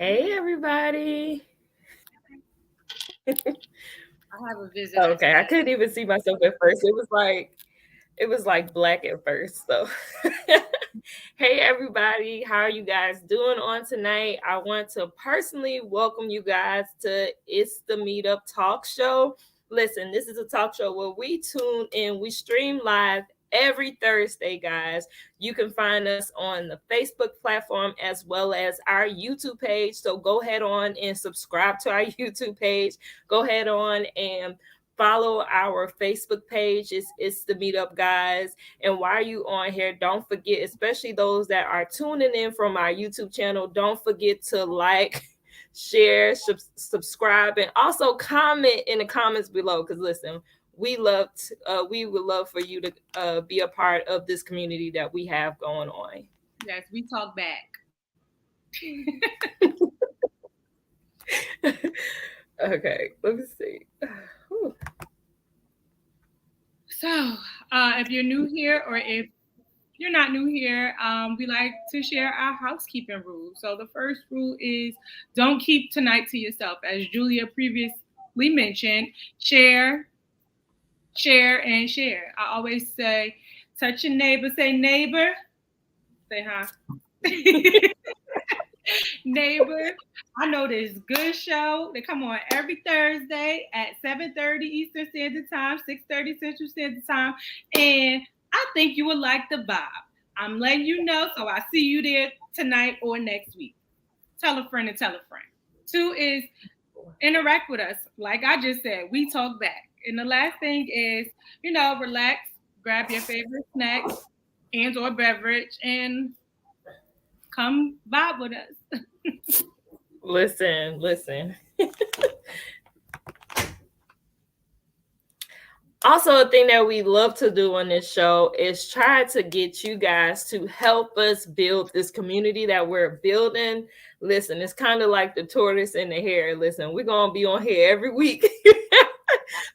Hey, everybody. I have a visitor. Okay, I couldn't even see myself at first. It was like black at first. So, hey, everybody. How are you guys doing on tonight? I want to personally welcome you guys to It's the Meetup Talk Show. Listen, this is a talk show where we tune in, we stream live every Thursday, guys. You can find us on the Facebook platform as well as our YouTube page. So go ahead on and subscribe to our YouTube page. Go ahead on and follow our Facebook page. It's the Meetup Guys. And while you on here, don't forget, especially those that are tuning in from our YouTube channel, don't forget to like, share, subscribe, and also comment in the comments below. Because listen, we would love for you to be a part of this community that we have going on. Yes, we talk back. Okay, let me see. So, if you're new here or if you're not new here, we like to share our housekeeping rules. So, the first rule is don't keep tonight to yourself. As Julia previously mentioned, share, share, and share. I always say, touch your neighbor, say neighbor, say hi. Neighbor, I know this good show. They come on every Thursday at 7:30 Eastern Standard Time, 6:30 Central Standard Time, and I think you would like the vibe. I'm letting you know, so I see you there tonight or next week. Tell a friend and tell a friend. Two is interact with us. Like I just said, we talk back. And the last thing is, relax, grab your favorite snack and or beverage, and come vibe with us. Listen. Also, a thing that we love to do on this show is try to get you guys to help us build this community that we're building. Listen, it's kind of like the tortoise and the hare. Listen, we're going to be on here every week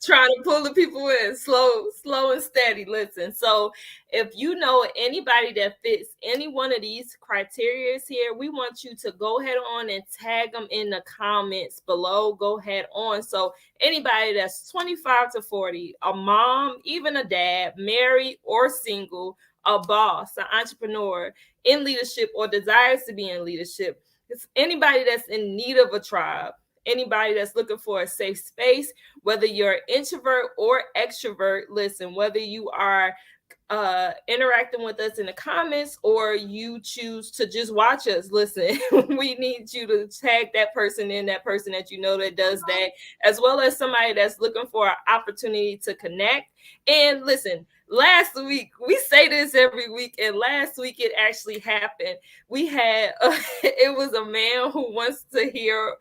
trying to pull the people in slow and steady. Listen, so if you know anybody that fits any one of these criteria here, we want you to go ahead on and tag them in the comments below. Go ahead on. So anybody that's 25 to 40, a mom, even a dad, married or single, a boss, an entrepreneur in leadership or desires to be in leadership, it's anybody that's in need of a tribe, anybody that's looking for a safe space, whether you're introvert or extrovert. Listen, whether you are interacting with us in the comments, or you choose to just watch us, listen, we need you to tag that person that you know that does that, as well as somebody that's looking for an opportunity to connect. And listen, last week, we say this every week, and last week it actually happened. We had it was a man who wants to hear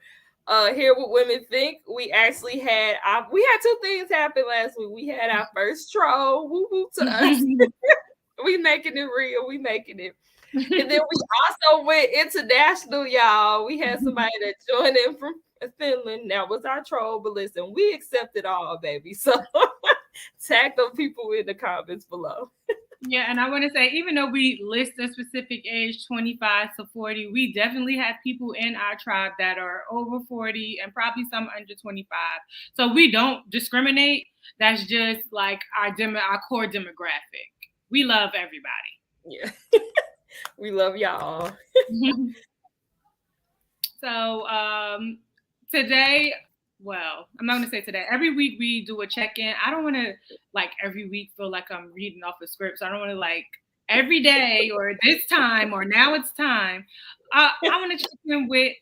what women think. We actually had two things happen last week. We had our first troll, woo woo to us. We making it real, we making it. And then we also went international, y'all. We had somebody that joined in from Finland. That was our troll, but listen, we accepted all, baby. So tag those people in the comments below. Yeah, and I want to say, even though we list a specific age, 25 to 40, we definitely have people in our tribe that are over 40 and probably some under 25. So we don't discriminate. That's just like our core demographic. We love everybody. Yeah. We love y'all. So today, well, I'm not going to say today. Every week we do a check-in. I don't want to like every week feel like I'm reading off a script. So I don't want to like every day or this time or now it's time. I want to check in with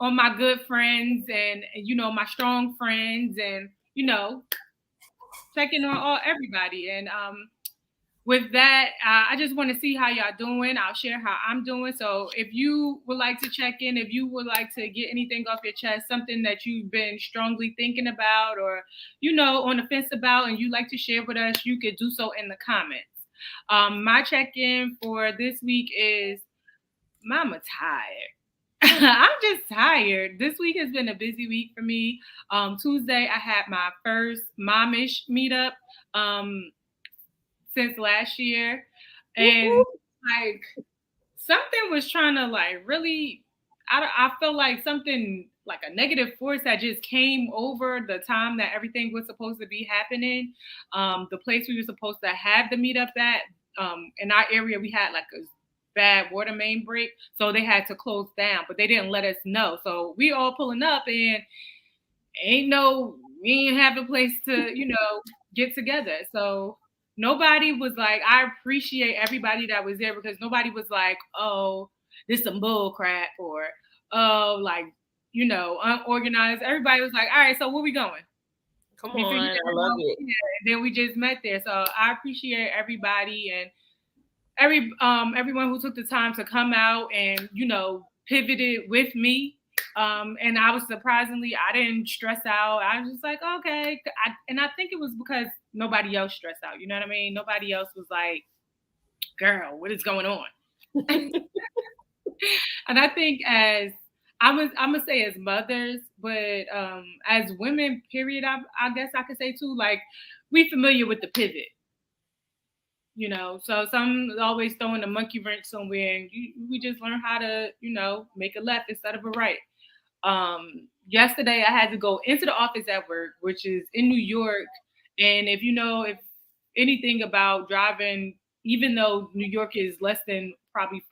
on my good friends and my strong friends and checking on everybody. And with that, I just want to see how y'all doing. I'll share how I'm doing. So if you would like to check in, if you would like to get anything off your chest, something that you've been strongly thinking about or, on the fence about, and you'd like to share with us, you could do so in the comments. My check-in for this week is, Mama tired. I'm just tired. This week has been a busy week for me. Tuesday, I had my first momish meetup. Since last year, and like something was trying to like really, I feel like something like a negative force that just came over the time that everything was supposed to be happening. The place we were supposed to have the meetup at, in our area, we had like a bad water main break, so they had to close down, but they didn't let us know. So we all pulling up and we didn't have a place to, get together. So nobody was like, I appreciate everybody that was there because nobody was like, oh, this some bull crap or, oh, like, unorganized. Everybody was like, all right, so where we going? Come on, I love it. And then we just met there. So I appreciate everybody and everyone who took the time to come out and, pivoted with me. And I was surprisingly, I didn't stress out. I was just like, okay. And I think it was because nobody else stressed out. You know what I mean? Nobody else was like, girl, what is going on? And I think I'm going to say as mothers, but as women, period, I guess I could say too, like we familiar with the pivot. So some always throwing a monkey wrench somewhere and we just learn how to, make a left instead of a right. Yesterday I had to go into the office at work, which is in New York. And if anything about driving, even though New York is less than 10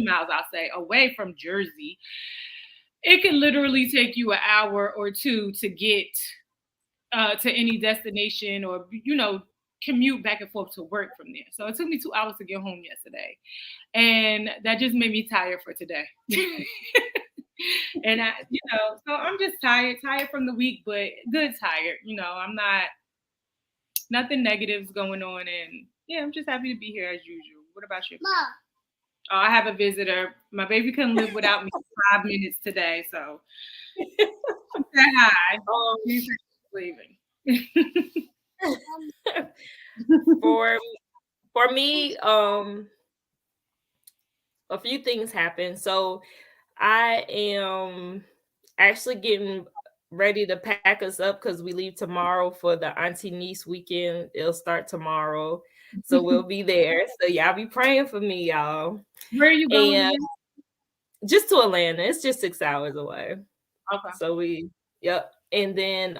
miles, I'll say, away from Jersey, it can literally take you an hour or two to get to any destination or, commute back and forth to work from there. So it took me 2 hours to get home yesterday. And that just made me tired for today. And so I'm just tired from the week, but good tired. I'm nothing negative's going on. And yeah, I'm just happy to be here as usual. What about you? Mom. Oh, I have a visitor. My baby couldn't live without me for 5 minutes today. So say hi. He's leaving. For me, a few things happened. So I am actually getting ready to pack us up because we leave tomorrow for the auntie niece weekend. It'll start tomorrow, so we'll be there. So y'all be praying for me, y'all. Where are you going? And just to Atlanta. It's just 6 hours away. Okay. So and then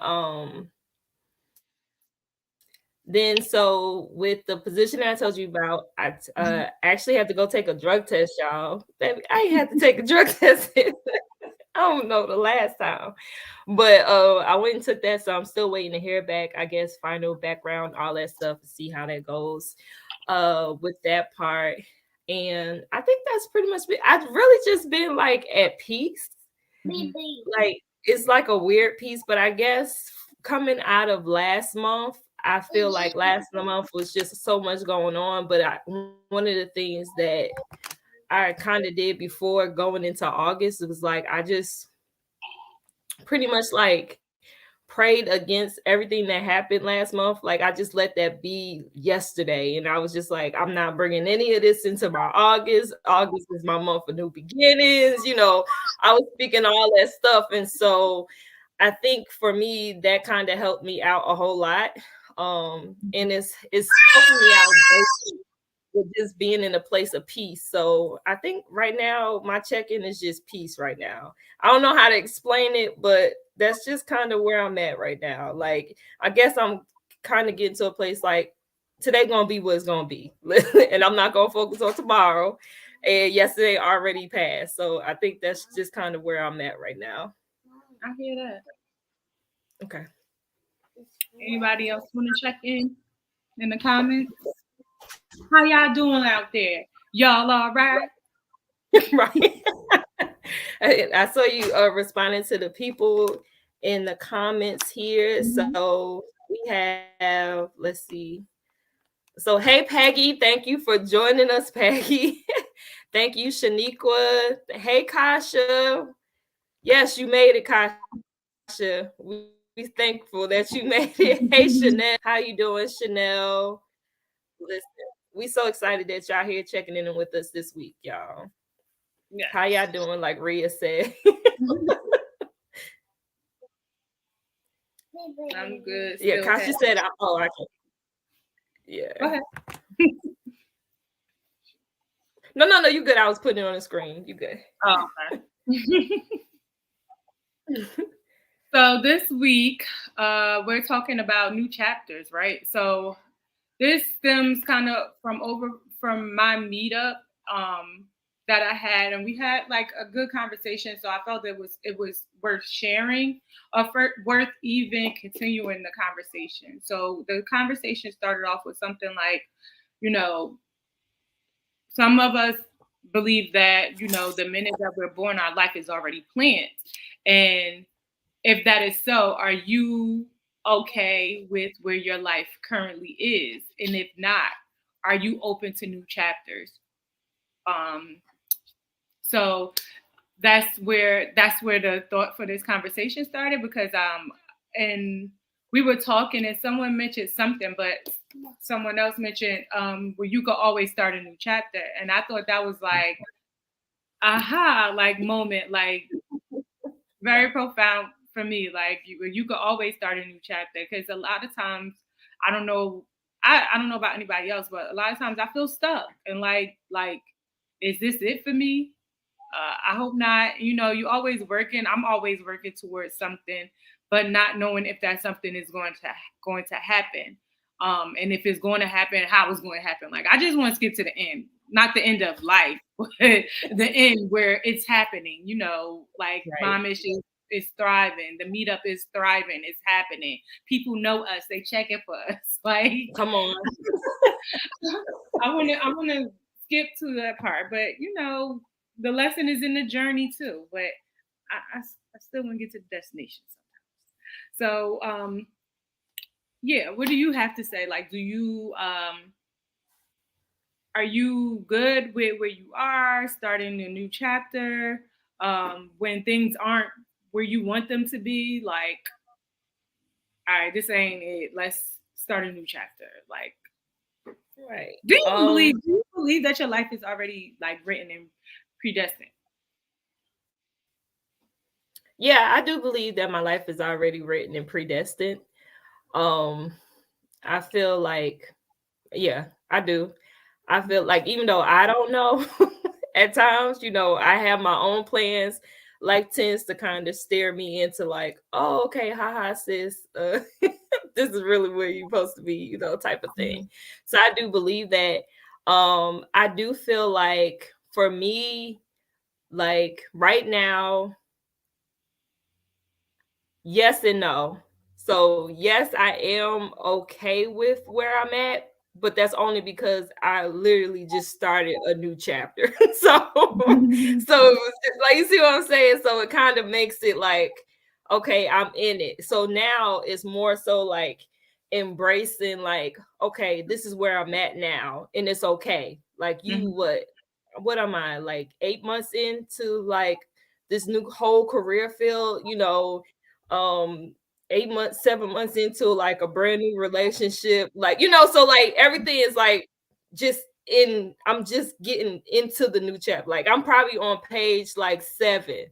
so with the position that I told you about, I actually had to go take a drug test, y'all. Baby, I had to take a drug test. I don't know the last time. But I went and took that, so I'm still waiting to hear back. I guess final background, all that stuff, to see how that goes with that part. And I think that's pretty much it. I've really just been like at peace. Like it's like a weird piece, but I guess coming out of last month, I feel like last month was just so much going on. But one of the things that I kind of did before going into August, it was like I just pretty much like prayed against everything that happened last month. Like I just let that be yesterday, and I was just like, I'm not bringing any of this into my August. August is my month of new beginnings. I was speaking all that stuff, and so I think for me that kind of helped me out a whole lot. And it's helping me out with just being in a place of peace. So I think right now my check-in is just peace right now. I don't know how to explain it, but that's just kind of where I'm at right now. Like I guess I'm kind of getting to a place like today gonna be what it's gonna be. And I'm not gonna focus on tomorrow. And yesterday already passed. So I think that's just kind of where I'm at right now. I hear that. Okay. Anybody else want to check in the comments? How y'all doing out there? Y'all all right? Right. I saw you responding to the people in the comments here. Mhm. So we have, let's see. So, hey, Peggy, thank you for joining us, Peggy. Thank you, Shaniqua. Hey, Kasha. Yes, you made it, Kasha. We thankful that you made it. Hey, Chanel. How you doing, Chanel? Listen, we so excited that y'all here checking in with us this week, y'all. Yeah. How y'all doing? Like Rhea said. I'm good. Yeah, Kasha said, "Oh, I can." Yeah. Go ahead. No, you good. I was putting it on the screen. You good. Oh, okay. So this week, we're talking about new chapters, right? So this stems kind of from my meetup that I had, and we had like a good conversation. So I felt it was worth sharing, or worth even continuing the conversation. So the conversation started off with something like, some of us believe that, the minute that we're born, our life is already planned. And if that is so, are you okay with where your life currently is? And if not, are you open to new chapters? So that's where the thought for this conversation started, because and we were talking and someone mentioned something, but someone else mentioned where you could always start a new chapter. And I thought that was like, aha, like moment, like very profound for me. Like you could always start a new chapter, because a lot of times, I don't know about anybody else, but a lot of times I feel stuck and like, is this it for me? I hope not. You always working. I'm always working towards something, but not knowing if that something is going to happen. And if it's going to happen, how it's going to happen. Like I just want to skip to the end, not the end of life, but the end where it's happening. Like right. Mom is thriving. The meetup is thriving. It's happening. People know us. They checking for us. Like, come on. I want to skip to that part, but the lesson is in the journey too, but I still want to get to the destination sometimes. So, yeah, what do you have to say? Like, do you, are you good with where you are, starting a new chapter, when things aren't where you want them to be? Like, all right, this ain't it. Let's start a new chapter. Like, right. Do you believe that your life is already like written and predestined? Yeah, I do believe that my life is already written and predestined. I feel like, yeah, I do. I feel like even though I don't know at times, I have my own plans, life tends to kind of steer me into like, oh, okay, haha, sis, this is really where you're supposed to be, type of thing. So I do believe that. I do feel like for me, like right now, yes and no. So yes, I am okay with where I'm at, but that's only because I literally just started a new chapter. So it was just, like, you see what I'm saying? So it kind of makes it like, okay, I'm in it. So now it's more so like embracing, like, okay, this is where I'm at now, and it's okay. Like, you what am I, like 8 months into like this new whole career field, 8 months, 7 months into like a brand new relationship, like, so like everything is like just I'm just getting into the new chapter. Like, I'm probably on page like 7.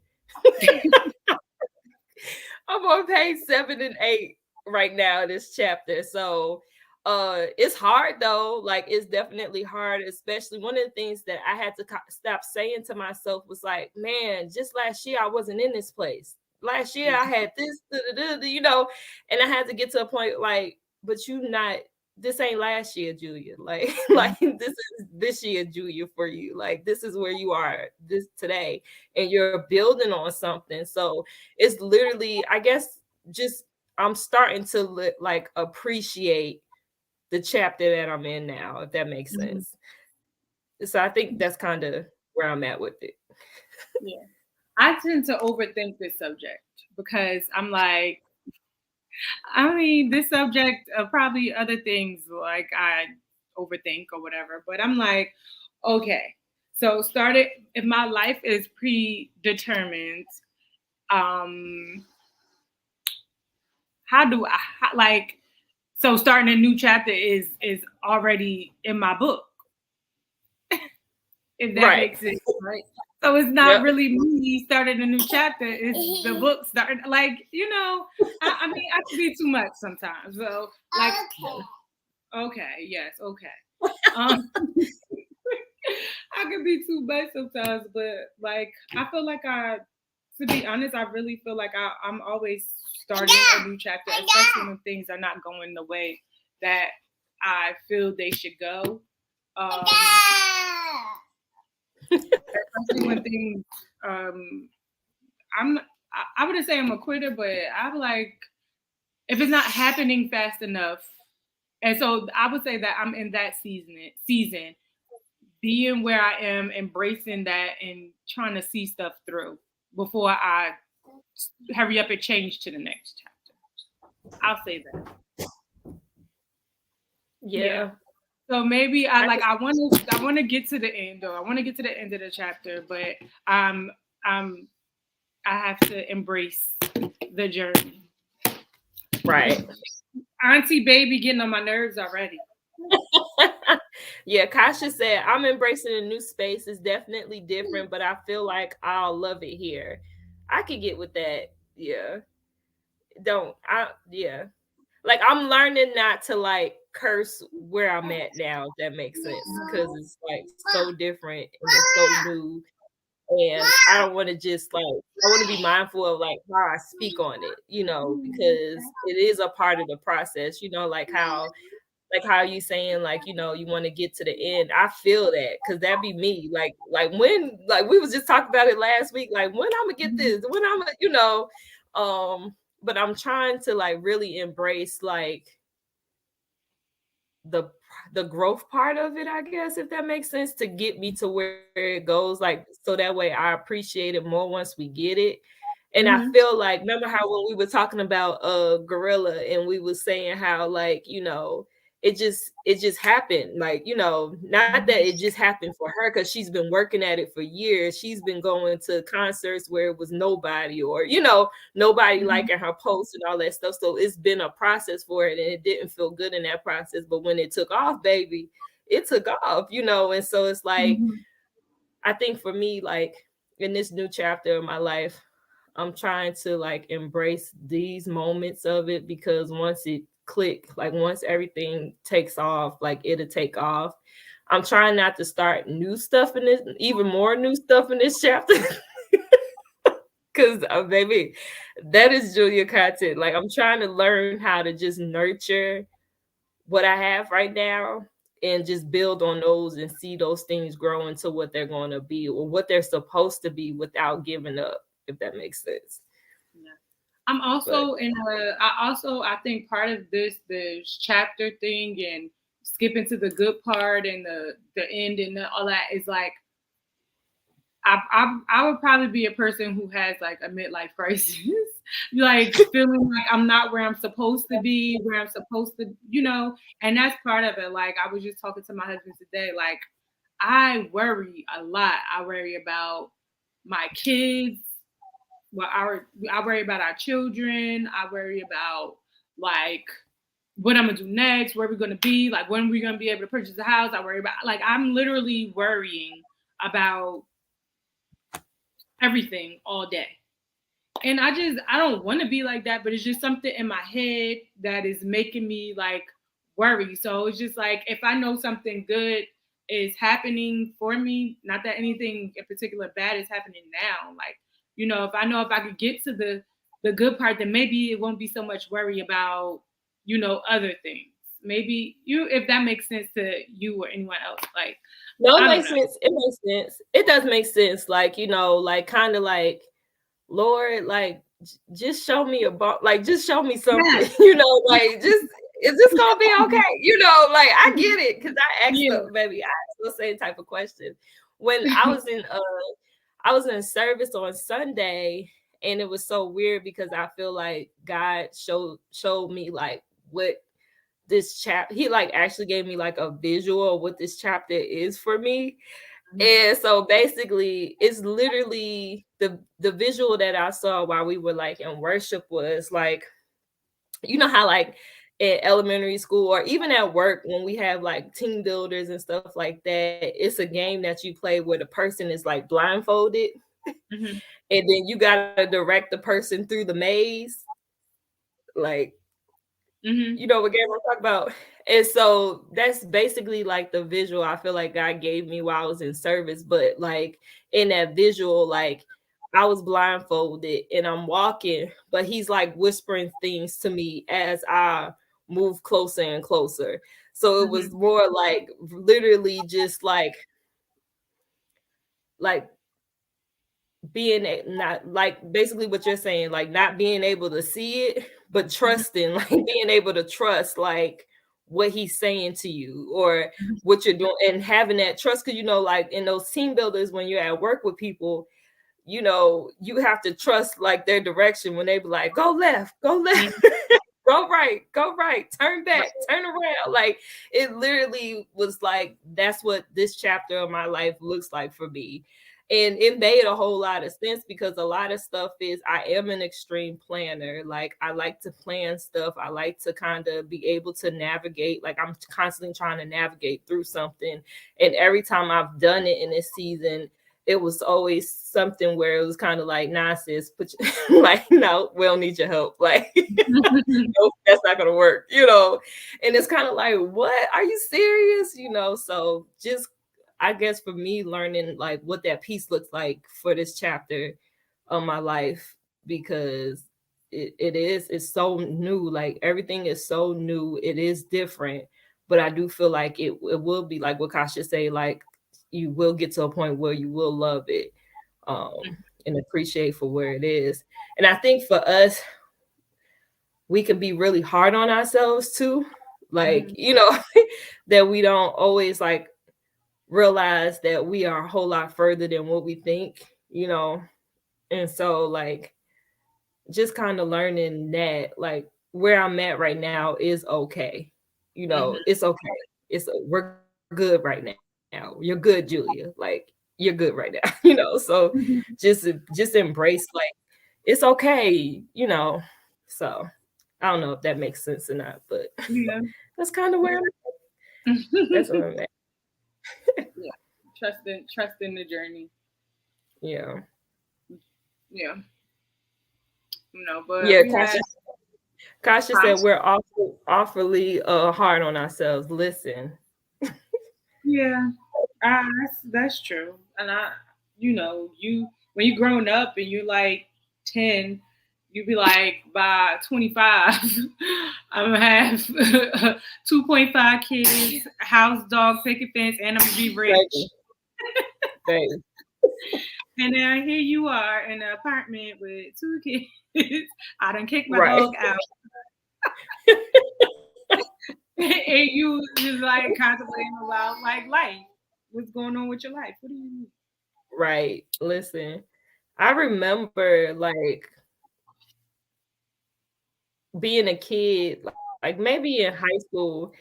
I'm on page 7 and 8 right now in this chapter. So it's hard though. Like, it's definitely hard, especially one of the things that I had to stop saying to myself was like, man, just last year I wasn't in this place. Last year I had this, and I had to get to a point like, but this ain't last year, Julia. Like, like this is this year, Julia, for you. Like, this is where you are this today, and you're building on something. So it's literally, I guess, just I'm starting to like appreciate the chapter that I'm in now, if that makes sense. So I think that's kind of where I'm at with it. Yeah. I tend to overthink this subject because I'm like, I mean, this subject, probably other things like I overthink or whatever, but I'm like, okay, so started, if my life is predetermined, um, how do I, like, so starting a new chapter is already in my book, if that Right. makes sense, right? So it's not Yep. really me starting a new chapter. It's the book starting. Like, I mean, I can be too much sometimes. So, like, okay, yes, okay. Um, I can be too much sometimes, but like, I feel like to be honest, I really feel like I'm always starting a new chapter, especially when things are not going the way that I feel they should go. Um, especially when things, I wouldn't say I'm a quitter, but I'm like, if it's not happening fast enough, and so I would say that I'm in that season, being where I am, embracing that and trying to see stuff through before I hurry up and change to the next chapter. I'll say that. Yeah. So maybe I want to get to the end, though. I want to get to the end of the chapter, but I'm I have to embrace the journey. Right. Auntie baby getting on my nerves already. Yeah, Kasha said, I'm embracing a new space. It's definitely different, but I feel like I'll love it here. I could get with that. Yeah. Yeah. Like, I'm learning not to like curse where I'm at now, if that makes sense. Cause it's like so different and it's so new. And I don't want to just like, I want to be mindful of like how I speak on it, because it is a part of the process, like how you saying, like, you want to get to the end. I feel that, because that'd be me. Like when, like, we was just talking about it last week, like, when I'm gonna get this, when I'm gonna, but I'm trying to like really embrace like the the growth part of it, I guess, if that makes sense, to get me to where it goes, like, so that way I appreciate it more once we get it. And I feel like, remember how when we were talking about Gorilla, and we was saying how, like, it just happened, like, not that it just happened for her, because she's been working at it for years. She's been going to concerts where it was nobody, or nobody liking her posts and all that stuff. So it's been a process for it, and it didn't feel good in that process. But when it took off, baby, it took off, and so it's like, I think for me, like, in this new chapter of my life, I'm trying to like embrace these moments of it, because once it click, like once everything takes off, like it'll take off. I'm trying not to start new stuff in this, even more new stuff in this chapter. Cause baby, that is Julia content. Like, I'm trying to learn how to just nurture what I have right now, and just build on those and see those things grow into what they're going to be, or what they're supposed to be, without giving up, if that makes sense. I'm also I think part of this chapter thing and skipping to the good part and the end and all that is like I would probably be a person who has like a midlife crisis, like feeling like I'm not where I'm supposed to be, where I'm supposed to, and that's part of it. Like I was just talking to my husband today, like I worry a lot. I worry about my kids. I worry about our children. I worry about like what I'm gonna do next, where we're gonna be, like when we're gonna be able to purchase a house. I worry about like I'm literally worrying about everything all day. And I don't want to be like that, but it's just something in my head that is making me like worry. So it's just like if I know something good is happening for me, not that anything in particular bad is happening now, like, if I know if I could get to the good part, then maybe it won't be so much worry about, other things. Maybe if that makes sense to you or anyone else, like no, it makes sense. It makes sense. It does make sense. Like, like kind of like, Lord, like just show me like just show me something, like just is this gonna be okay? Like I get it because I asked maybe I asked the same type of question when I was in service on Sunday, and it was so weird because I feel like God showed me like what this chapter, he like actually gave me like a visual of what this chapter is for me. And so basically it's literally the visual that I saw while we were like in worship was like, how like in elementary school or even at work when we have like team builders and stuff like that, it's a game that you play where the person is like blindfolded and then you gotta direct the person through the maze, like you know what game I'm talking about. And so that's basically like the visual I feel like God gave me while I was in service. But like in that visual, like I was blindfolded and I'm walking, but he's like whispering things to me as I move closer and closer. So it was more like literally just like being not like basically what you're saying, like not being able to see it, but trusting, like being able to trust like what he's saying to you or what you're doing and having that trust. Cause like in those team builders, when you're at work with people, you have to trust like their direction when they be like, go left, go right, turn back, turn around. Like it literally was like, that's what this chapter of my life looks like for me. And it made a whole lot of sense because a lot of stuff is, I am an extreme planner. Like I like to plan stuff. I like to kind of be able to navigate. Like I'm constantly trying to navigate through something. And every time I've done it in this season, it was always something where it was kind of like, nah, sis, like, no, we don't need your help. Like, nope, that's not going to work, And it's kind of like, what? Are you serious? So just, I guess for me, learning like what that peace looks like for this chapter of my life, because it's so new. Like everything is so new. It is different, but I do feel like it will be like what Kasha say, like you will get to a point where you will love it and appreciate for where it is. And I think for us, we can be really hard on ourselves too. Like, that we don't always like realize that we are a whole lot further than what we think, and so like just kind of learning that like where I'm at right now is okay, it's okay, we're good right now, you're good, Julia, like you're good right now, so just embrace like it's okay, so I don't know if that makes sense or not, but that's kind of where that's where I'm at. Trusting the journey. Yeah. But Kasha said we're awfully hard on ourselves. Listen. Yeah, that's true. And when you're growing up and you're like 10, you be like, by 25, I'm gonna have 2.5 kids, house, dog, picket fence, and I'm gonna be rich. Baby. And now here you are in an apartment with 2 kids. I done kicked my Right. dog out. And you just like contemplating about like life. What's going on with your life? What do you mean? Right. Listen, I remember like being a kid, like maybe in high school,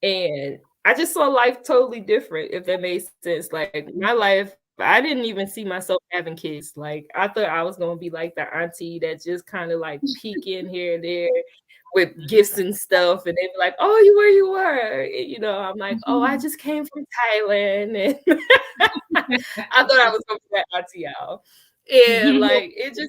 and I just saw life totally different, if that makes sense. Like my life, I didn't even see myself having kids. Like I thought I was gonna be like the auntie that just kind of like peek in here and there with gifts and stuff, and they'd be like, "Oh, you where you were?" And, I'm like, "Oh, I just came from Thailand," and I thought I was gonna be that auntie out, and like it's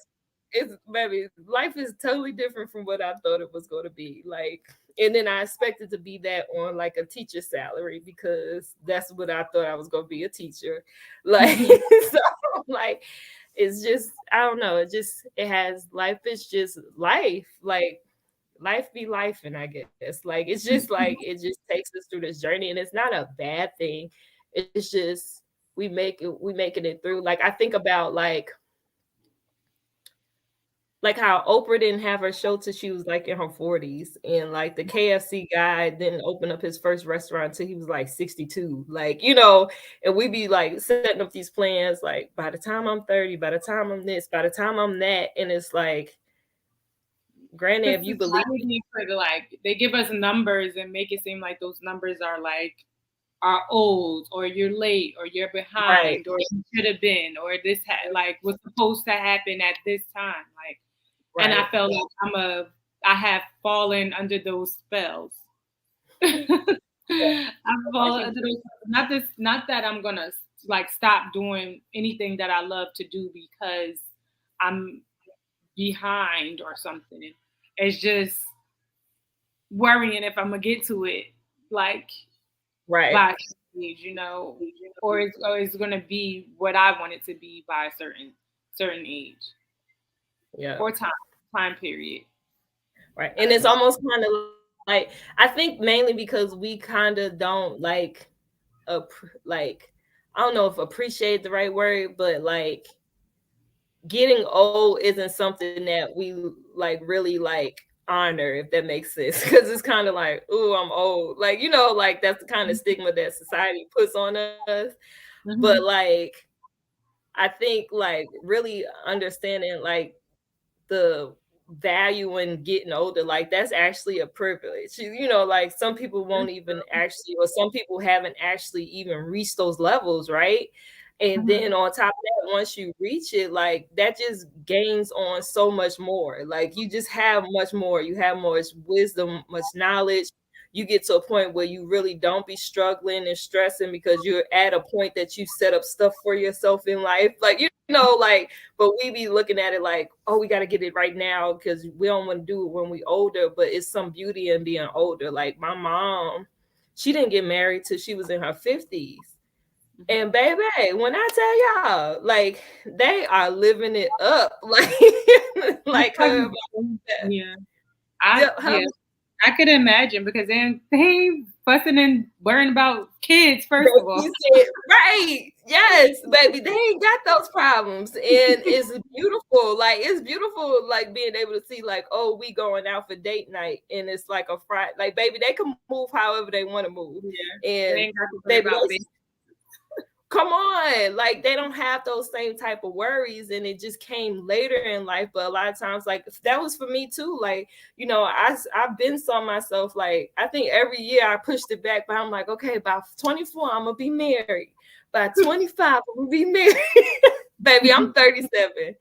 baby, life is totally different from what I thought it was going to be. Like, and then I expected to be that on like a teacher salary because that's what I thought I was going to be, a teacher. Like, so like it's just I don't know. It has life is just life. Like life be life, and I guess like it's just like it just takes us through this journey, and it's not a bad thing. It's just we making it through. Like I think about like how Oprah didn't have her show till she was like in her 40s, and like the KFC guy didn't open up his first restaurant till he was like 62. Like, and we be like setting up these plans like by the time I'm 30, by the time I'm this, by the time I'm that, and it's like, granted, if you believe they give us numbers and make it seem like those numbers are old, or you're late, or you're behind, right, or you should have been, or this like was supposed to happen at this time, like. And I right, felt like I have fallen under those spells. I've fallen under those. Not that I'm gonna like stop doing anything that I love to do because I'm behind or something. It's just worrying if I'm gonna get to it, like right, by age, or it's gonna be what I want it to be by a certain age yeah, or time period. right. And it's almost kind of like I think mainly because we kind of don't like I don't know if appreciate the right word, but like getting old isn't something that we like really like honor, if that makes sense. Because it's kind of like, oh, I'm old. Like, like that's the kind of stigma that society puts on us. But Mm-hmm. like I think like really understanding like the value in getting older, like that's actually a privilege. Like some people won't even actually, or some people haven't actually even reached those levels, right? And Mm-hmm. then on top of that, once you reach it, like that just gains on so much more. Like you just have much more. You have more wisdom, much knowledge. You get to a point where you really don't be struggling and stressing because you're at a point that you set up stuff for yourself in life. Like, like, but we be looking at it like, oh, we got to get it right now because we don't want to do it when we older. But it's some beauty in being older. Like my mom, she didn't get married till she was in her 50s. And baby, when I tell y'all, like they are living it up, like her, Yeah, yeah, her, yeah, I could imagine because then they ain't fussing and worrying about kids first of all. you said right, yes, baby, they ain't got those problems, and it's beautiful. Like it's beautiful, like being able to see, like, oh, we going out for date night, and it's like a Friday. Like, baby, they can move however they want to move, Yeah, they and ain't got to worry baby, about baby. come on, like they don't have those same type of worries, and it just came later in life. But a lot of times, like that was for me too. Like, I've been saw myself, like I think every year I pushed it back, but I'm like, okay, by 24 I'm gonna be married, by 25 I'm gonna be married. Baby, I'm 37.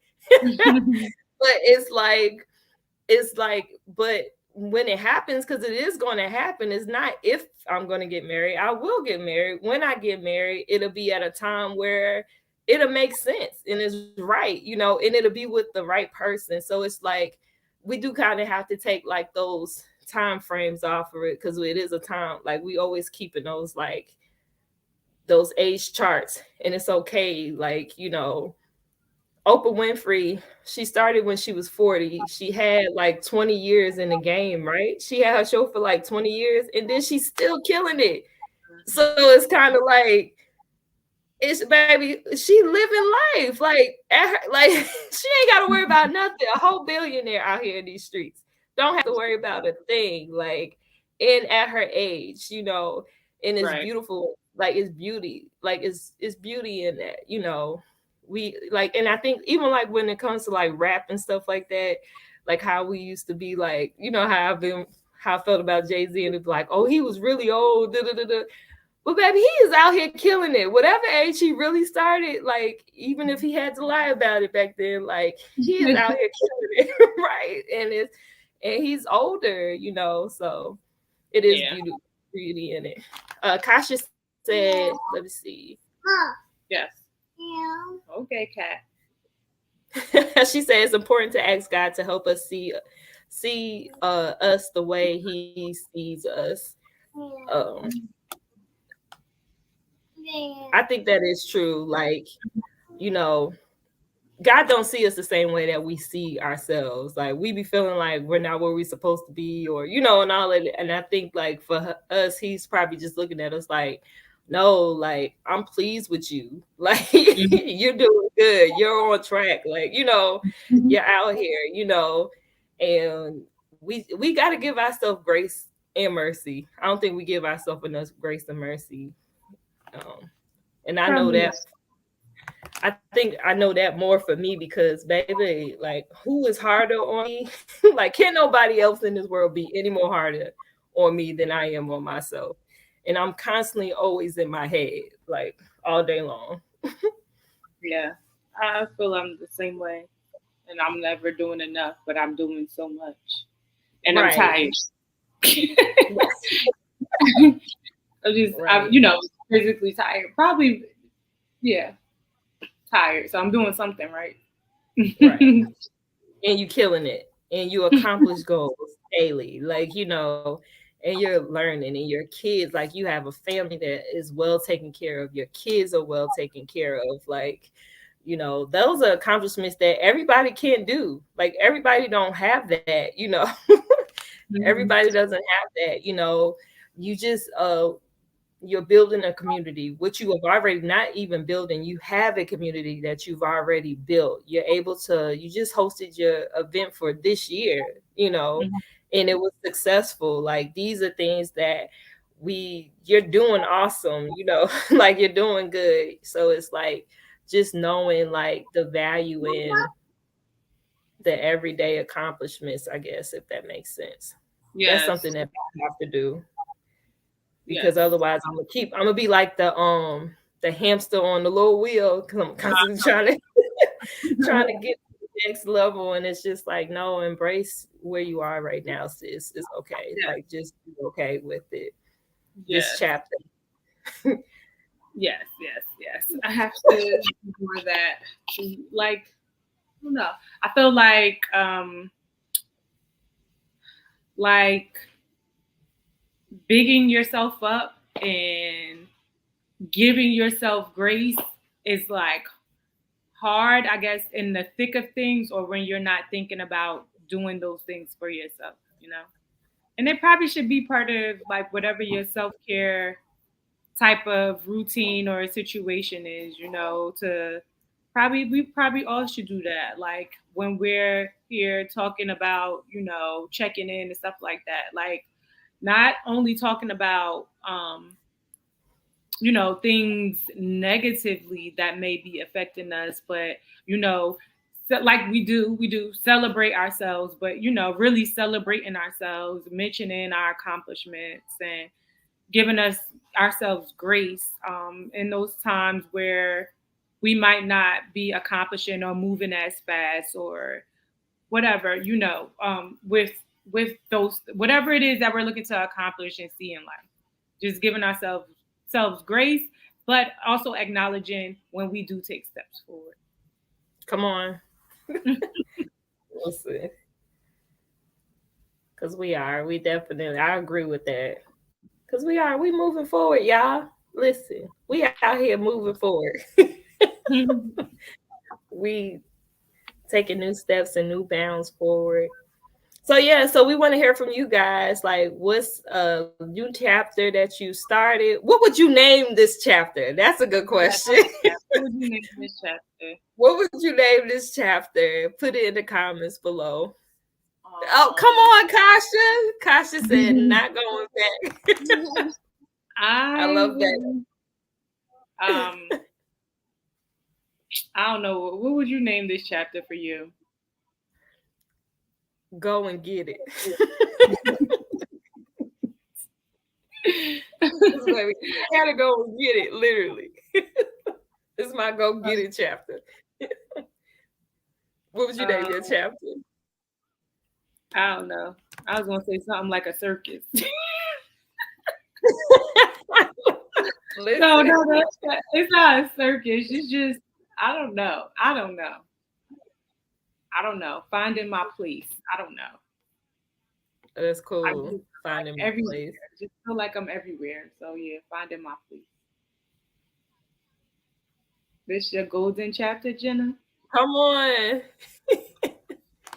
But it's like but when it happens, because it is going to happen, it's not if I'm going to get married. I will get married. When I get married, it'll be at a time where it'll make sense and it's right, and it'll be with the right person. So it's like we do kind of have to take like those time frames off of it, because it is a time, like we always keeping those age charts, and it's okay. Like, Oprah Winfrey, she started when she was 40. She had like 20 years in the game, right? She had her show for like 20 years, and then she's still killing it. So it's kind of like It's baby, she living life like at her, like she ain't got to worry about nothing. A whole billionaire out here in these streets don't have to worry about a thing. Like, and at her age, and it's Right. beautiful. Like it's beauty. Like it's beauty in that. We like, and I think even like when it comes to like rap and stuff like that, like how we used to be like, how I felt about Jay-Z and it'd be like, oh, he was really old. Da, da, da, da. But baby, he is out here killing it. Whatever age he really started, like even if he had to lie about it back then, like he is out here killing it, right? And he's older, so it is beauty in it. Kasha said, let me see. Yes. Yeah. Okay, Kat. She said it's important to ask God to help us see us the way He sees us. I think that is true. Like, God don't see us the same way that we see ourselves. Like we be feeling like we're not where we're supposed to be, or and all that. And I think like for us, He's probably just looking at us like, no, like I'm pleased with you. Like you're doing good. You're on track. Like you're out here. And we got to give ourselves grace and mercy. I don't think we give ourselves enough grace and mercy. And I know that. I think I know that more for me because, baby, like, who is harder on me? Like, can't nobody else in this world be any more harder on me than I am on myself. And I'm constantly always in my head, like, all day long. Yeah, I feel I'm the same way. And I'm never doing enough, but I'm doing so much. And I'm tired. I'm physically tired. Probably, yeah, tired. So I'm doing something right. Right. And you killing it. And you accomplish goals daily. Like, and you're learning, and your kids, like you have a family that is well taken care of. Your kids are well taken care of. Like, those are accomplishments that everybody can't do. Like everybody don't have that, Everybody doesn't have that, you just you're building a community, which you have already not even building. You have a community that you've already built. You just hosted your event for this year, and it was successful. Like these are things that you're doing awesome, like you're doing good. So it's like just knowing like the value in the everyday accomplishments, I guess, if that makes sense. Yes. That's something that I have to do. Because otherwise I'm gonna be like the hamster on the little wheel because I'm constantly trying to get to the next level, and it's just like, no, embrace where you are right now, sis. It's okay. Yeah. Like just be okay with it. Yes. This chapter. Yes. I have to do that. Like, I don't know. I feel like bigging yourself up and giving yourself grace is like hard, I guess, in the thick of things, or when you're not thinking about doing those things for yourself, And it probably should be part of like whatever your self-care type of routine or situation is, we probably all should do that. Like when we're here talking about, checking in and stuff like that. Like not only talking about things negatively that may be affecting us, but like we do celebrate ourselves, but really celebrating ourselves, mentioning our accomplishments and giving ourselves grace in those times where we might not be accomplishing or moving as fast or whatever, with those, whatever it is that we're looking to accomplish and see in life. Just giving ourselves grace, but also acknowledging when we do take steps forward. Come on. We'll see. Because we definitely, I agree with that. Because we moving forward, y'all. Listen, we out here moving forward. We taking new steps and new bounds forward. So we want to hear from you guys. Like, what's a new chapter that you started? What would you name this chapter? That's a good question. What would you name this chapter? What would you name this chapter? Put it in the comments below. Oh, come on, Kasha. Kasha said, not going back. I love that. I don't know. What would you name this chapter for you? Go and get it. I gotta go and get it, literally. This is my go get it chapter. What would you name your chapter? I don't know. I was gonna say something like a circus. No, it's not a circus. It's just I don't know. Finding my place. I don't know. That's cool. Finding my place. I just feel like I'm everywhere. So yeah, finding my place. This your golden chapter, Jenna? Come on.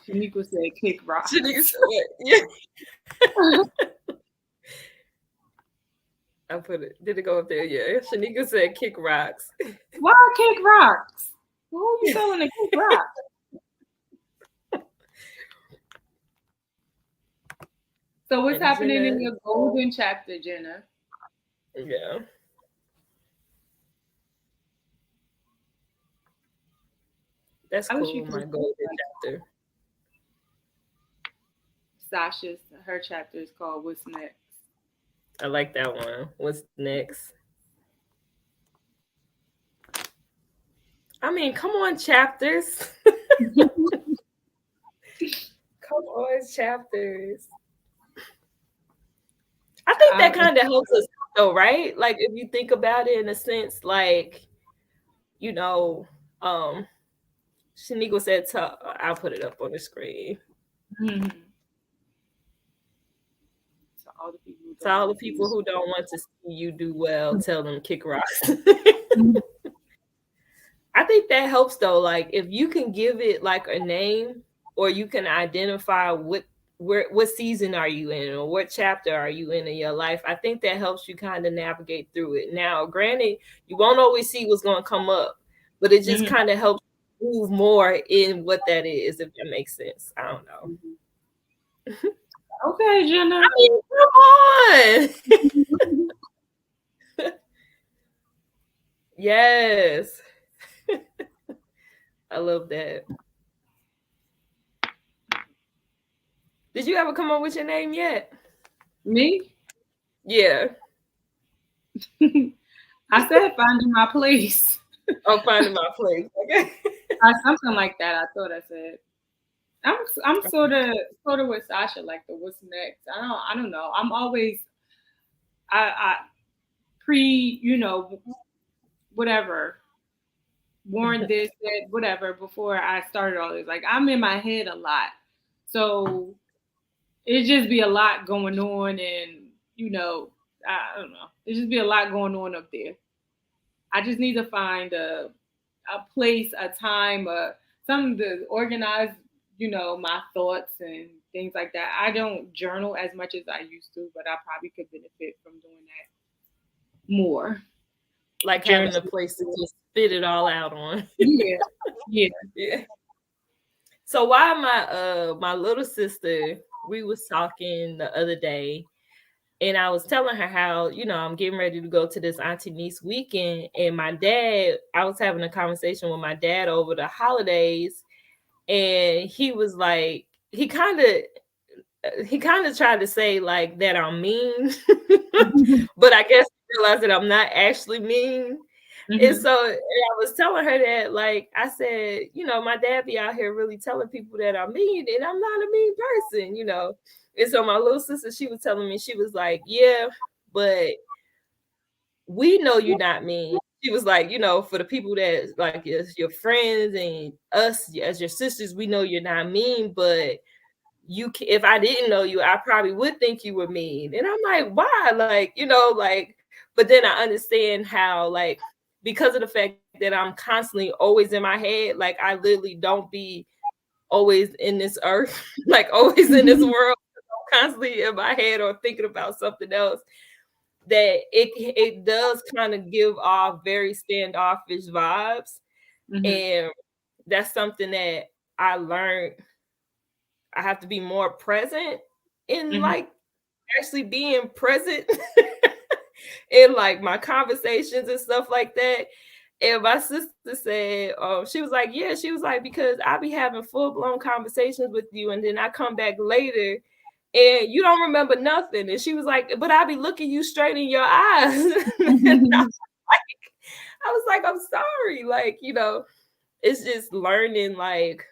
Shanika said kick rocks. Shanika said, yeah. I put it. Did it go up there? Yeah. Shanika said kick rocks. Why kick rocks? Who are you telling to kick rocks? So what's happening in your golden chapter, Jenna? Yeah. That's cool, my golden chapter. Sasha's, her chapter is called What's Next? I like that one. What's next? I mean, come on, chapters. Come on, chapters. I think that kind of helps us though, right? Like if you think about it in a sense, like, you know, Shanika said, I'll put it up on the screen. Mm-hmm. To all the people who don't want to see you do well, tell them kick rocks. I think that helps though. Like if you can give it like a name, or you can identify what season are you in, or what chapter are you in your life, I think that helps you kind of navigate through it. Now, granted, you won't always see what's going to come up, but it just kind of helps move more in what that is, if that makes sense. I don't know. Okay, Jenna. I mean, come on. Yes. I love that. Did you ever come up with your name yet? Me? Yeah. I said finding my place. Oh, finding my place. Okay. Something like that. I thought I said. I'm sort of with Sasha, like the what's next. I don't know. I'm always I whatever, warned this, that, whatever, before I started all this. Like I'm in my head a lot. So it just be a lot going on, and I don't know. It just be a lot going on up there. I just need to find a place, a time, something to organize, my thoughts and things like that. I don't journal as much as I used to, but I probably could benefit from doing that more. Like having a place to just spit it all out on. Yeah. So why my little sister, we was talking the other day, and I was telling her how, I'm getting ready to go to this auntie niece weekend, and my dad, I was having a conversation with my dad over the holidays, and he was like, he kind of tried to say like that I'm mean, but I guess I realized that I'm not actually mean. And so I was telling her that, like, I said, my dad be out here really telling people that I'm mean, and I'm not a mean person, And so my little sister, she was telling me, she was like, yeah, but we know you're not mean. She was like, for the people that like your friends and us as your sisters, we know you're not mean, but if I didn't know you, I probably would think you were mean. And I'm like, why? Like, but then I understand how, like, because of the fact that I'm constantly always in my head, like I literally don't be always in this earth, like always in this world, constantly in my head or thinking about something else, that it does kind of give off very standoffish vibes. And that's something that I learned. I have to be more present in like actually being present in like my conversations and stuff like that. And my sister said, she was like, yeah, she was like, because I be having full-blown conversations with you, and then I come back later and you don't remember nothing. And she was like, but I be looking you straight in your eyes. I was like, I'm sorry. Like, you know, it's just learning, like,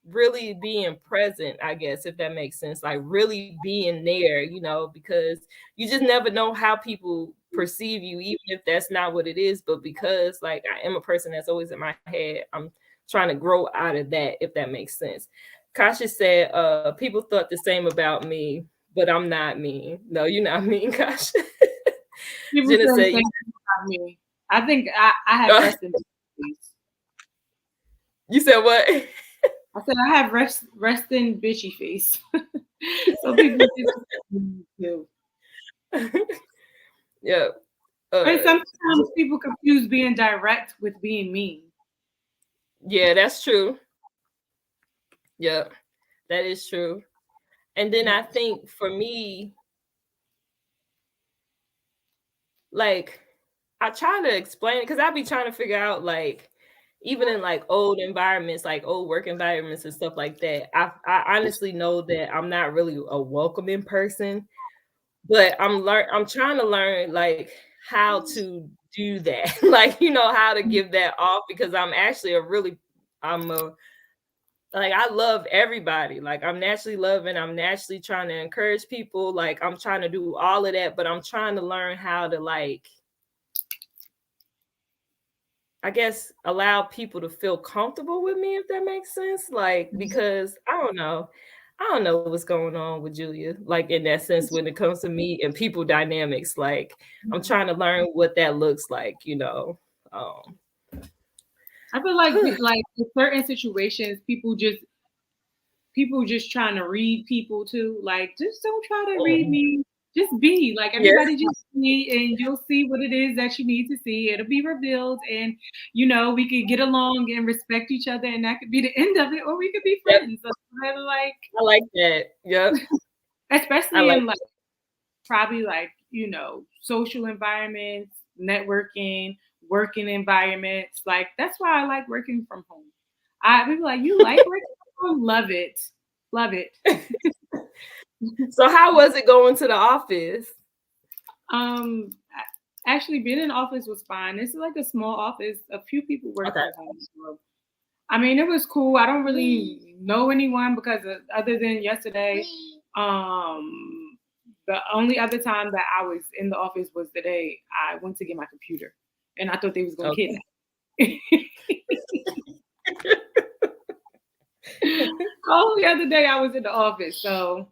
really being present, I guess, if that makes sense. Like, really being there, you know, because you just never know how people perceive you, even if that's not what it is. But because, like, I am a person that's always in my head, I'm trying to grow out of that, if that makes sense. Kasha said, people thought the same about me, but I'm not mean. No, you're not mean, Kasha. People Jenna say said, about me. I think I have resting face. You said what? I said I have resting bitchy face. So people do. Yeah. And sometimes people confuse being direct with being mean. Yeah, that's true. Yeah, that is true. And then I think for me, like, I try to explain it because I be trying to figure out, like, even in like old environments, like old work environments and stuff like that, I honestly know that I'm not really a welcoming person, but I'm trying to learn like how to do that, like, you know, how to give that off, because I'm actually like, I love everybody. Like, I'm naturally loving, I'm naturally trying to encourage people. Like, I'm trying to do all of that, but I'm trying to learn how to, like, I guess, allow people to feel comfortable with me, if that makes sense. Like, because I don't know what's going on with Julia, like, in that sense, when it comes to me and people dynamics. Like, I'm trying to learn what that looks like, you know. I feel like in certain situations, people just trying to read people too. Like, just don't try to read me. Just be like everybody. Yes. Just be, and you'll see what it is that you need to see. It'll be revealed, and you know we could get along and respect each other, and that could be the end of it, or we could be friends. So like, I like that. Yep. especially in like probably like, you know, social environments, networking, working environments. Like, that's why I like working from home. People like, you like working from home? Love it. Love it. So how was it going to the office? Actually being in the office was fine. This is like a small office. A few people work from home. So, I mean, it was cool. I don't really know anyone because other than yesterday, the only other time that I was in the office was the day I went to get my computer, and I thought they was going to kidnap me. Oh, the other day I was in the office, so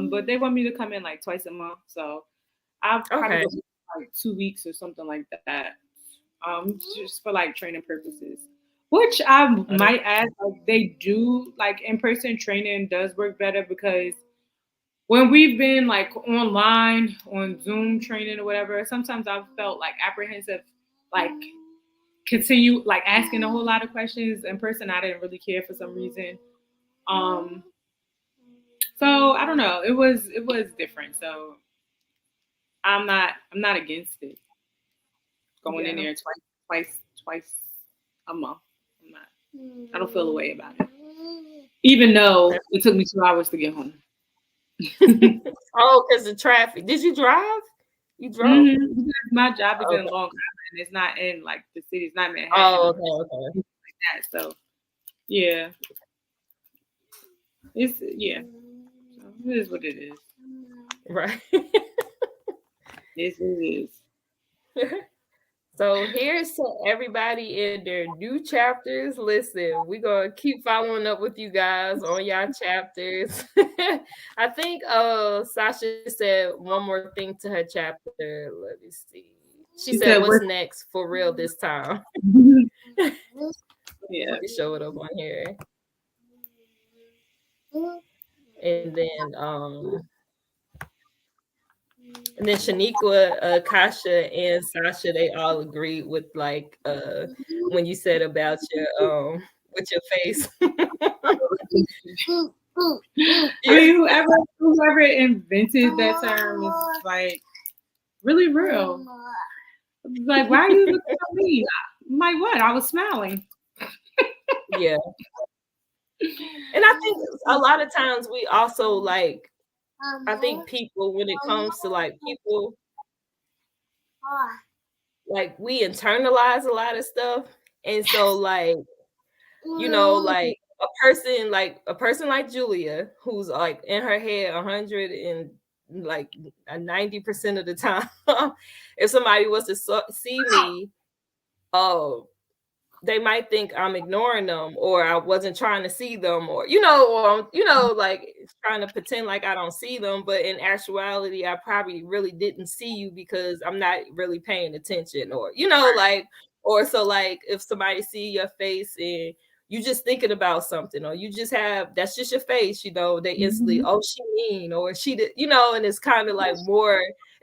but they want me to come in like twice a month, so I'll probably go like 2 weeks or something like that. Just for like training purposes. Which I might add, like they do like in-person training does work better, because when we've been like online on Zoom training or whatever, sometimes I've felt like apprehensive, like continue like asking a whole lot of questions. In person, I didn't really care for some reason. So I don't know. It was different. So I'm not against it. Going in there twice a month. I don't feel a way about it. Even though it took me 2 hours to get home. Oh, because the traffic. Did you drive? You drove? Mm-hmm. My job is in Long Island. It's not in like the city. It's not Manhattan. Oh, okay. Like that. So yeah. It's so it is what it is. Right. Yes, it is. So here's to everybody in their new chapters. Listen, we're gonna keep following up with you guys on y'all chapters. I think Sasha said one more thing to her chapter. Let me see. She said, "What's next for real this time?" Yeah. Let me show it up on here. And then Shaniqua, Kasha, and Sasha, they all agreed with like when you said about your with your face. I mean, whoever invented that term is like really real. Like, why are you looking at me? I'm like, what? I was smiling. Yeah. And I think a lot of times we also like, I think people, when it comes to like people, like we internalize a lot of stuff. And so like, you know, like a person like Julia, who's like in her head 100 and like 90% of the time, if somebody was to see me, oh, they might think I'm ignoring them, or I wasn't trying to see them, or like trying to pretend like I don't see them, but in actuality I probably really didn't see you because I'm not really paying attention, or like, or so like if somebody see your face and you just thinking about something, or you just have, that's just your face, they instantly, oh, she mean, or she did, and it's kind of like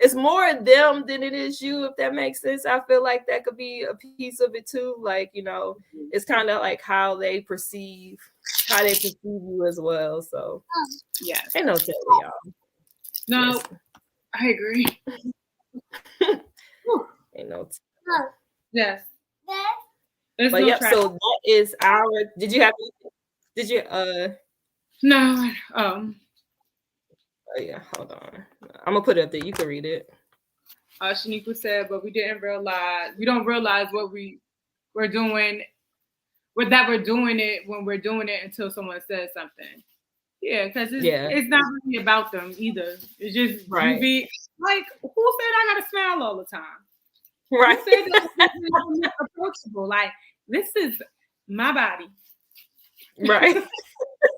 it's more them than it is you, if that makes sense. I feel like that could be a piece of it too. Like, it's kind of like how they perceive you as well. So yeah, ain't no telling y'all. No, yes. I agree. Ain't no yes. There's but no yep, so that is our, no. Oh yeah, hold on. I'm gonna put it up there. You can read it. Shaniqua said, but we don't realize what we're doing, that we're doing it when we're doing it until someone says something. Yeah, because it's not really about them either. It's just right. You be like, who said I gotta smile all the time? Right. Who said that approachable? Like, this is my body. Right.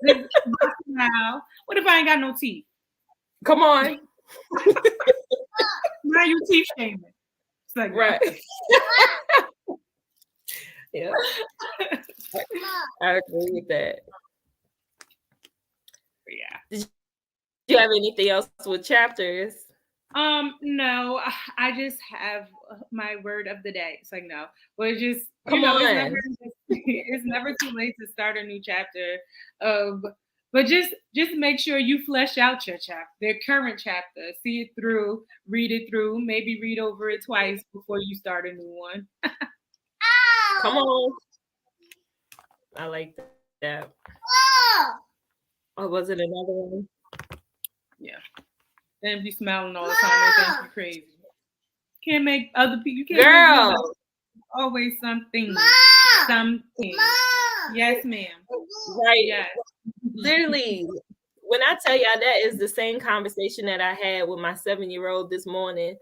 This is my smile. What if I ain't got no teeth? Come on. Now you teeth shaming. It's like, right. Yeah. I agree with that. Yeah. Did you have anything else with chapters? No, I just have my word of the day. It's like, no, but it's just, it's never too late to start a new chapter. But just make sure you flesh out your chapter, their current chapter, see it through, read it through, maybe read over it twice before you start a new one. Come on. I like that. Oh, was it another one? Yeah. Then be smiling all the time and think you're crazy. Can't make other people. You can't. Girl. Always something. Something. Yes, ma'am. Right. Yes. Literally, when I tell y'all, that is the same conversation that I had with my 7-year-old this morning.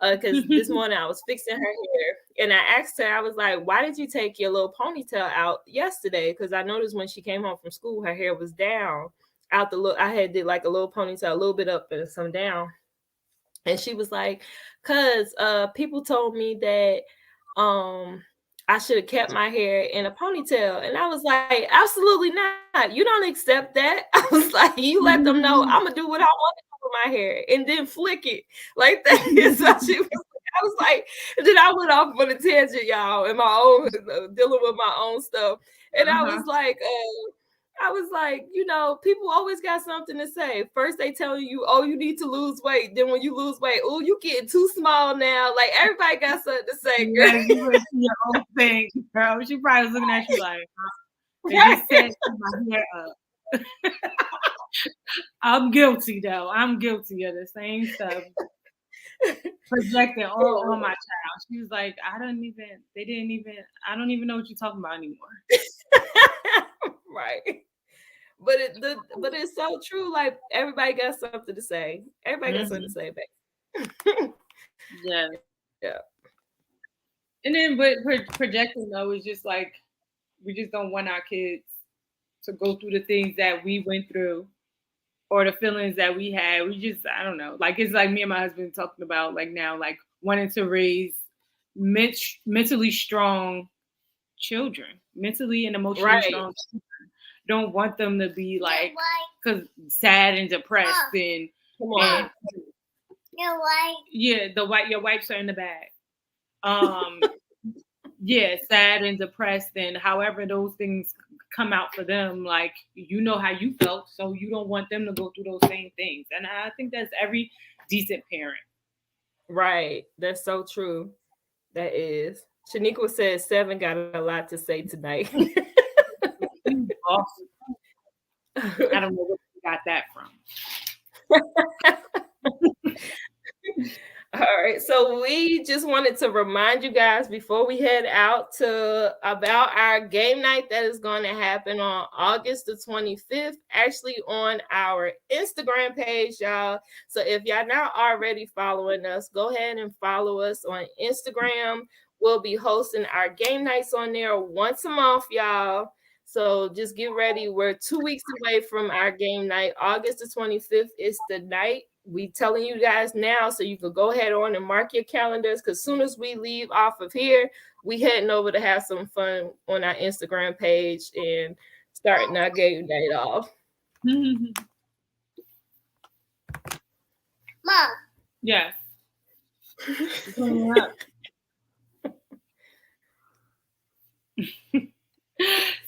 Because this morning I was fixing her hair and I asked her, I was like, why did you take your little ponytail out yesterday? Because I noticed when she came home from school, her hair was down out the look. I had did like a little ponytail, a little bit up and some down. And she was like, cause people told me that I should have kept my hair in a ponytail. And I was like, absolutely not. You don't accept that. I was like, you let them know I'm gonna do what I want to do with my hair and then flick it like that. So she was, I was like, and then I went off on a tangent, y'all, in my own dealing with my own stuff. And I was like, people always got something to say. First, they tell you, oh, you need to lose weight. Then when you lose weight, oh, you getting too small now. Like, everybody got something to say, girl. Yeah, you went to your own thing, girl. She probably was looking at you like, they just said my hair up. I'm guilty, though. I'm guilty of the same stuff. Projecting all on my child. She was like, I don't even know what you're talking about anymore. Right. But it's so true. Like, everybody got something to say. Everybody got something to say, babe. Yeah. Yeah. And then, but projecting, though, is just like, we just don't want our kids to go through the things that we went through or the feelings that we had. We just, I don't know. Like, it's like me and my husband talking about, like, now, like, wanting to raise mentally strong children, mentally and emotionally strong children. don't want them to be like sad and depressed and yeah, your wipes are in the bag. Yeah, sad and depressed, and however those things come out for them, like you know how you felt, so you don't want them to go through those same things. And I think that's every decent parent. Right. That's so true. That is. Shaniqua says 7 got a lot to say tonight. Awesome. I don't know where you got that from. All right, so we just wanted to remind you guys before we head out about our game night that is going to happen on August the 25th, actually on our Instagram page, y'all. So if y'all not already following us, go ahead and follow us on Instagram. We'll be hosting our game nights on there once a month, y'all. So just get ready. We're 2 weeks away from our game night. August the 25th is the night. We telling you guys now so you can go ahead on and mark your calendars, because soon as we leave off of here, we heading over to have some fun on our Instagram page and starting our game night off. Mom. Yes.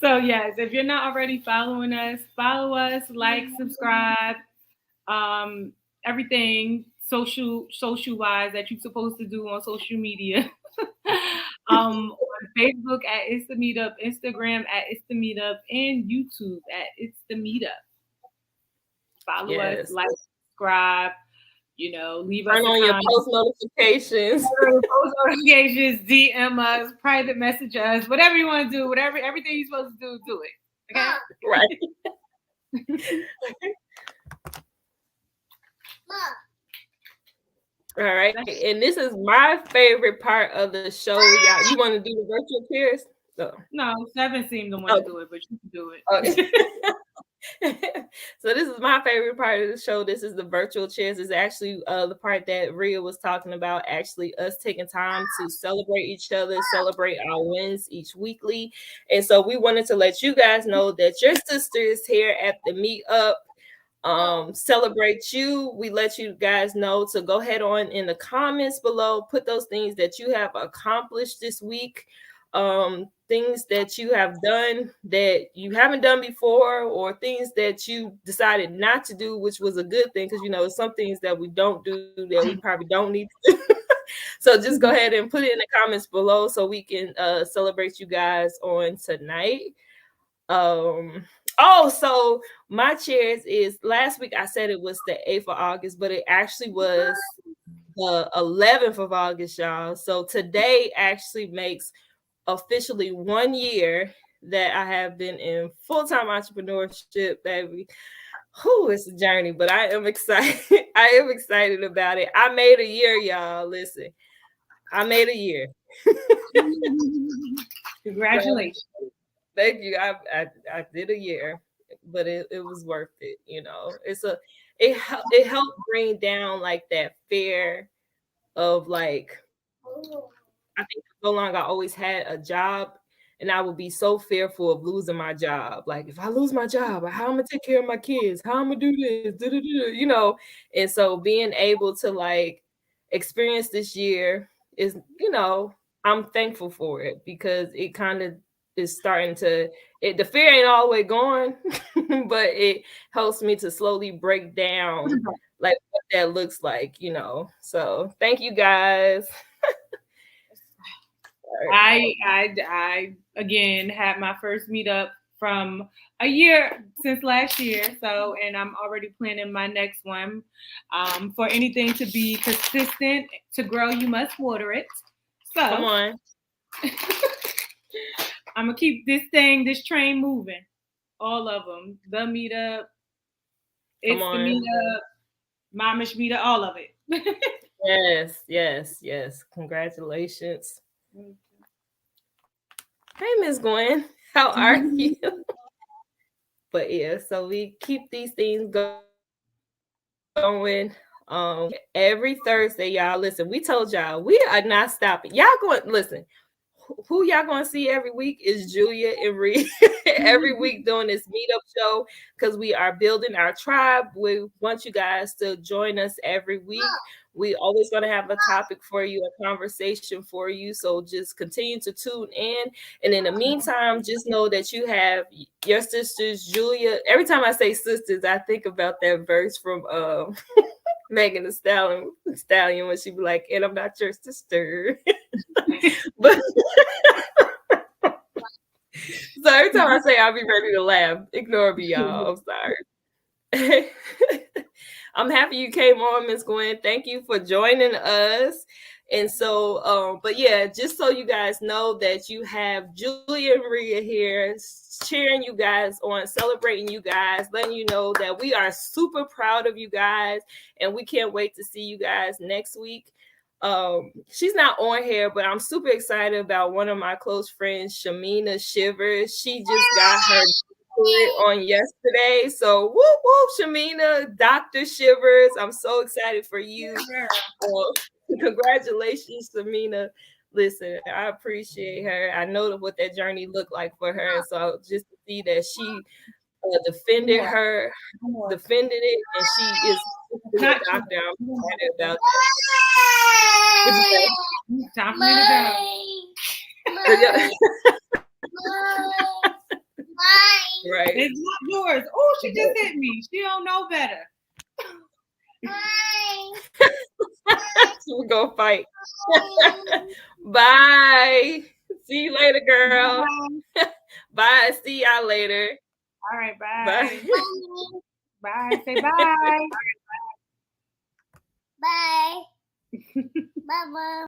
So yes, if you're not already following us, follow us, like, subscribe, everything social wise that you're supposed to do on social media. On Facebook at It's the Meetup, Instagram at It's the Meetup, and YouTube at It's the Meetup. Follow us, like, subscribe, leave us on your post notifications. DM us, private message us, whatever you want to do, everything you're supposed to do it. Okay? Right. All right, and this is my favorite part of the show, y'all. You want to do the virtual cheers? No, 7 seemed to want to do it, but you can do it. Okay. So this is my favorite part of the show. This is the virtual cheers. Is actually the part that Rhea was talking about. Actually, us taking time to celebrate each other, celebrate our wins each weekly, and so we wanted to let you guys know that your sister is here at the meetup. Celebrate you. We let you guys know to go ahead on in the comments below, put those things that you have accomplished this week, things that you have done that you haven't done before, or things that you decided not to do, which was a good thing, because some things that we don't do that we probably don't need to do. So just go ahead and put it in the comments below so we can celebrate you guys on tonight. So my cheers is, last week I said it was the 8th of August, but it actually was the 11th of August, y'all. So today actually makes officially 1 year that I have been in full-time entrepreneurship, baby. It's a journey, but I am excited. I am excited about it. I made a year, y'all. Listen, I made a year. Congratulations. Thank you. I did a year, but it was worth it. It helped bring down like that fear of like, I think so long I always had a job, and I would be so fearful of losing my job. Like, if I lose my job, how am I gonna take care of my kids? How am I gonna do this? And so being able to like experience this year is, I'm thankful for it, because it kind of is starting to, the fear ain't all the way gone, but it helps me to slowly break down like what that looks like, So thank you guys. I again had my first meetup from a year since last year, and I'm already planning my next one. For anything to be consistent, to grow, you must water it. So come on. I'm gonna keep this train moving. All of them, the meetup, It's the Meetup, Momish Meetup, all of it. Yes. Congratulations. Hey, Miss Gwen, how are you? But yeah, so we keep these things going. Every Thursday, y'all. Listen, we told y'all we are not stopping. Y'all going, listen. who y'all gonna see every week is Julia and Rhea every week doing this meetup show because we are building our tribe. We want you guys to join us every week. We always going to have a topic for you, a conversation for you. So just continue to tune in. And in the meantime, just know that you have your sisters, Julia. Every time I say sisters, I think about that verse from Megan Thee Stallion when she be like, "And I'm not your sister." But so every time I say I'll be ready to laugh, ignore me, y'all. I'm sorry. I'm happy you came on, Miss Gwen. Thank you for joining us. And so, but yeah, just so you guys know that you have Julia and Rhea here cheering you guys on, celebrating you guys, letting you know that we are super proud of you guys and we can't wait to see you guys next week. She's not on here, but I'm super excited about one of my close friends, Shamina Shivers. She just got her on yesterday. So whoop whoop, Shamina, Dr. Shivers. I'm so excited for you. Congratulations, Shamina. Listen, I appreciate her. I know what that journey looked like for her. And so just to see that she defended it, and she is a doctor. I'm excited about that. Time for me to go. Right. It's not yours. Oh, she just hit me. She don't know better. So we're gonna fight. Bye. See you later, girl. Bye. See y'all later. All right, bye. Bye. Bye. Say bye. Bye. Bye. Bye.